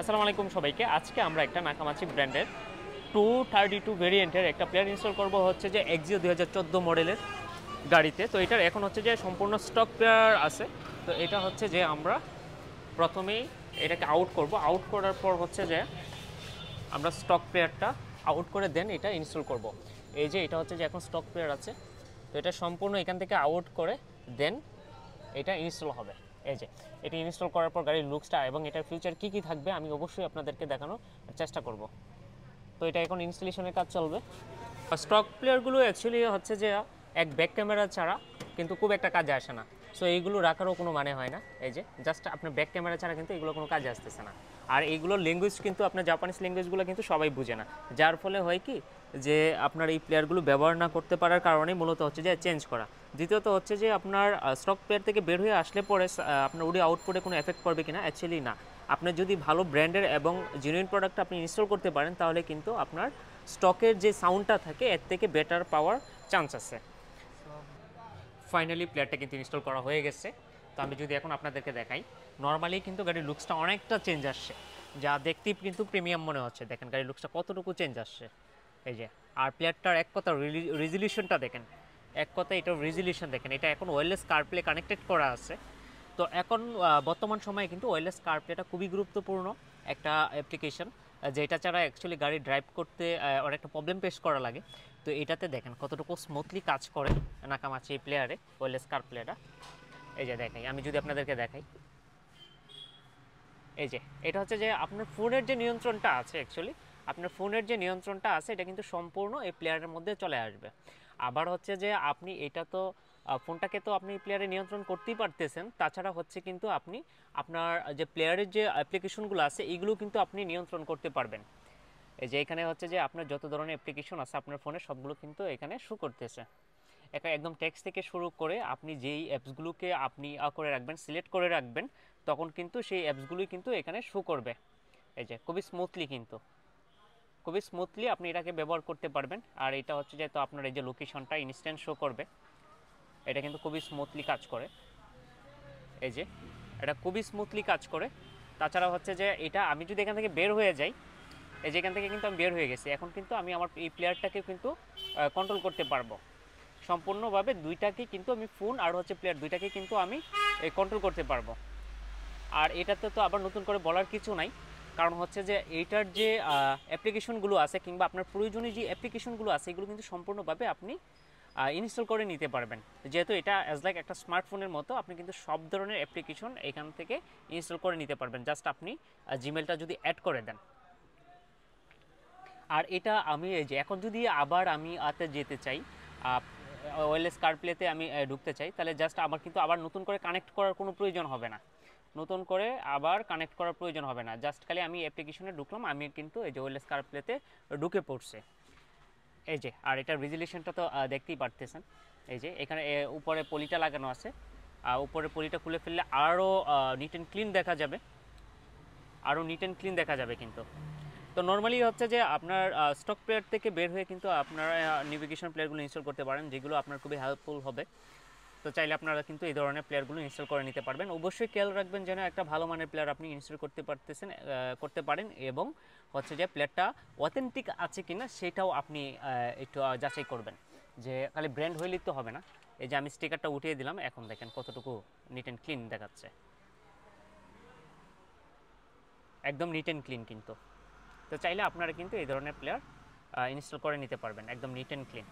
আসসালামু আলাইকুম সবাইকে। আজকে আমরা একটা নাকামাচি ব্র্যান্ডের 232 ভেরিয়েন্টের একটা প্লেয়ার ইনস্টল করব হচ্ছে যে এক্সিও 2014 মডেলের গাড়িতে। তো এটার এখন হচ্ছে যে সম্পূর্ণ স্টক প্লেয়ার আছে। তো এটা হচ্ছে যে আমরা প্রথমেই এটাকে আউট করব। আউট করার পর হচ্ছে যে আমরা স্টক প্লেয়ারটা আউট করে দেন এটা ইনস্টল করব। এই যে এটা হচ্ছে যে এখন স্টক প্লেয়ার আছে, তো এটা সম্পূর্ণ এখান থেকে আউট করে দেন এটা ইনস্টল হবে। এই যে এটা ইনস্টল করার পর গাড়ির লুকসটা এবং এটার ফিউচার কী কী থাকবে আমি অবশ্যই আপনাদেরকে দেখানোর চেষ্টা করব। তো এটা এখন ইনস্টলেশনের কাজ চলবে। স্টক প্লেয়ারগুলো অ্যাকচুয়ালি হচ্ছে যে এক ব্যাক ক্যামেরা ছাড়া কিন্তু খুব একটা কাজে আসে না। সো এইগুলো রাখারও কোনো মানে হয় না। এই যে জাস্ট আপনার ব্যাক ক্যামেরা ছাড়া কিন্তু এগুলো কোনো কাজে আসতেছে না। আর এইগুলোর ল্যাঙ্গুয়েজ কিন্তু আপনার জাপানিজ ল্যাঙ্গুয়েজগুলো কিন্তু সবাই বুঝে না, যার ফলে হয় কি যে আপনার এই প্লেয়ারগুলো ব্যবহার না করতে পারার কারণেই মূলত হচ্ছে যে চেঞ্জ করা। দ্বিতীয়ত হচ্ছে যে আপনার স্টক প্লেয়ার থেকে বের হয়ে আসলে পরে আপনার ওডি আউটপুটে কোনো এফেক্ট পড়বে কিনা, অ্যাকচুয়ালি না। আপনার যদি ভালো ব্র্যান্ডের এবং জেনুইন প্রোডাক্ট আপনি ইনস্টল করতে পারেন তাহলে কিন্তু আপনার স্টকের যে সাউন্ডটা থাকে এর থেকে বেটার পাওয়ার চান্স আছে। ফাইনালি প্লেয়ারটা কিন্তু ইনস্টল করা হয়ে গেছে। তো আমি যদি এখন আপনাদেরকে দেখাই, নর্মালি কিন্তু গাড়ির লুকসটা অনেকটা চেঞ্জ আসছে, যা দেখতেই কিন্তু প্রিমিয়াম মনে হচ্ছে। দেখেন গাড়ির লুকসটা কতটুকু চেঞ্জ আসছে। এই যে আর প্লেয়ারটার এক কথা রেজলিউশনটা দেখেন, এক কথা এটার রেজলিউশন দেখেন। এটা এখন ওয়্যারলেস কারপ্লে কানেক্টেড করা আছে। তো এখন বর্তমান সময়ে কিন্তু ওয়্যারলেস কারপ্লেটা খুবই গুরুত্বপূর্ণ একটা অ্যাপ্লিকেশন, যেটা ছাড়া অ্যাকচুয়ালি গাড়ি ড্রাইভ করতে অনেকটা প্রবলেম ফেস করা লাগে। তো এটাতে দেখেন কতটুকু স্মুথলি কাজ করে নাকামাচি এই প্লেয়ারে ওয়্যারলেস কারপ্লেটা। এই যে দেখাই, আমি যদি আপনাদেরকে দেখাই, এই যে এটা হচ্ছে যে আপনার ফোনের যে নিয়ন্ত্রণটা আছে, অ্যাকচুয়ালি আপনার ফোনের যে নিয়ন্ত্রণটা আছে এটা কিন্তু সম্পূর্ণ এই প্লেয়ারের মধ্যে চলে আসবে। আবার হচ্ছে যে আপনি এটা তো ফোনটাকে তো আপনি প্লেয়ারে নিয়ন্ত্রণ করতেই পারতেছেন, তাছাড়া হচ্ছে কিন্তু আপনি আপনার যে প্লেয়ারের যে অ্যাপ্লিকেশনগুলো আছে এইগুলো কিন্তু আপনি নিয়ন্ত্রণ করতে পারবেন। এই যে এখানে হচ্ছে যে আপনার যত ধরনের অ্যাপ্লিকেশন আছে আপনার ফোনে সবগুলো কিন্তু এখানে শো করতেছে। একদম টেক্সট থেকে শুরু করে আপনি যেই অ্যাপসগুলোকে আপনি করে রাখবেন, সিলেক্ট করে রাখবেন, তখন কিন্তু সেই অ্যাপসগুলোই কিন্তু এখানে শো করবে। এই যে খুবই স্মুথলি, কিন্তু খুবই স্মুথলি আপনি এটাকে ব্যবহার করতে পারবেন। আর এটা হচ্ছে যে তো আপনার এই যে লোকেশনটা ইনস্ট্যান্ট শো করবে, এটা কিন্তু খুবই স্মুথলি কাজ করে। এই যে এটা খুবই স্মুথলি কাজ করে। তাছাড়া হচ্ছে যে এটা আমি যদি এখান থেকে বের হয়ে যাই, এই যে এখান থেকে কিন্তু আমি বের হয়ে গেছি, এখন কিন্তু আমি আমার এই প্লেয়ারটাকে কিন্তু কন্ট্রোল করতে পারবো সম্পূর্ণভাবে। দুইটাকে কিন্তু আমি ফোন আর হচ্ছে প্লেয়ার দুইটাকে কিন্তু আমি কন্ট্রোল করতে পারবো। আর এটাতে তো আবার নতুন করে বলার কিছু নাই, কারণ হচ্ছে যে এইটার যে অ্যাপ্লিকেশনগুলো আছে কিংবা আপনার প্রয়োজনীয় যে অ্যাপ্লিকেশনগুলো আছে এগুলো কিন্তু সম্পূর্ণভাবে আপনি ইনস্টল করে নিতে পারবেন। যেহেতু এটা অ্যাজ লাইক একটা স্মার্টফোনের মতো, আপনি কিন্তু সব ধরনের অ্যাপ্লিকেশন এখান থেকে ইনস্টল করে নিতে পারবেন, জাস্ট আপনি জিমেলটা যদি অ্যাড করে দেন। আর এটা আমি এই যে এখন যদি আবার আমি আতে যেতে চাই, ওয়্যারলেস কারপ্লেতে আমি ঢুকতে চাই, তাহলে জাস্ট আমার কিন্তু আবার নতুন করে কানেক্ট করার কোনো প্রয়োজন হবে না। নতুন করে আবার কানেক্ট করার প্রয়োজন হবে না, জাস্ট খালি আমি অ্যাপ্লিকেশনে ঢুকলাম, আমি কিন্তু এই যে ওয়্যারলেস কারপ্লেতে ঢুকে পড়ছে। এই যে আর এটার রেজলিউশনটা তো দেখতেই পারতেছেন। এই যে এখানে উপরে পলিটা লাগানো আছে, উপরে পলিটা খুলে ফেললে আরও নিট অ্যান্ড ক্লিন দেখা যাবে, আরও নিট অ্যান্ড ক্লিন দেখা যাবে কিন্তু। তো নর্মালি হচ্ছে যে আপনার স্টক প্লেয়ার থেকে বের হয়ে কিন্তু আপনারা নেভিগেশন প্লেয়ারগুলো ইনস্টল করতে পারেন, যেগুলো আপনার খুবই হেল্পফুল হবে। তো চাইলে আপনারা কিন্তু এই ধরনের প্লেয়ারগুলো ইনস্টল করে নিতে পারবেন। অবশ্যই খেয়াল রাখবেন যেন একটা ভালো মানের প্লেয়ার আপনি ইনস্টল করতে পারেন, এবং হচ্ছে যে প্লেয়ারটা অথেন্টিক আছে কিনা সেটাও আপনি একটু যাচাই করবেন, যে খালি ব্র্যান্ড হইলেই তো হবে না। এই যে আমি স্টিকারটা উঠিয়ে দিলাম, এখন দেখেন কতটুকু নিট অ্যান্ড ক্লিন দেখাচ্ছে, একদম নিট অ্যান্ড ক্লিন কিন্তু। তো চাইলে আপনারা কিন্তু এই ধরনের প্লেয়ার ইনস্টল করে নিতে পারবেন, একদম নিট অ্যান্ড ক্লিন।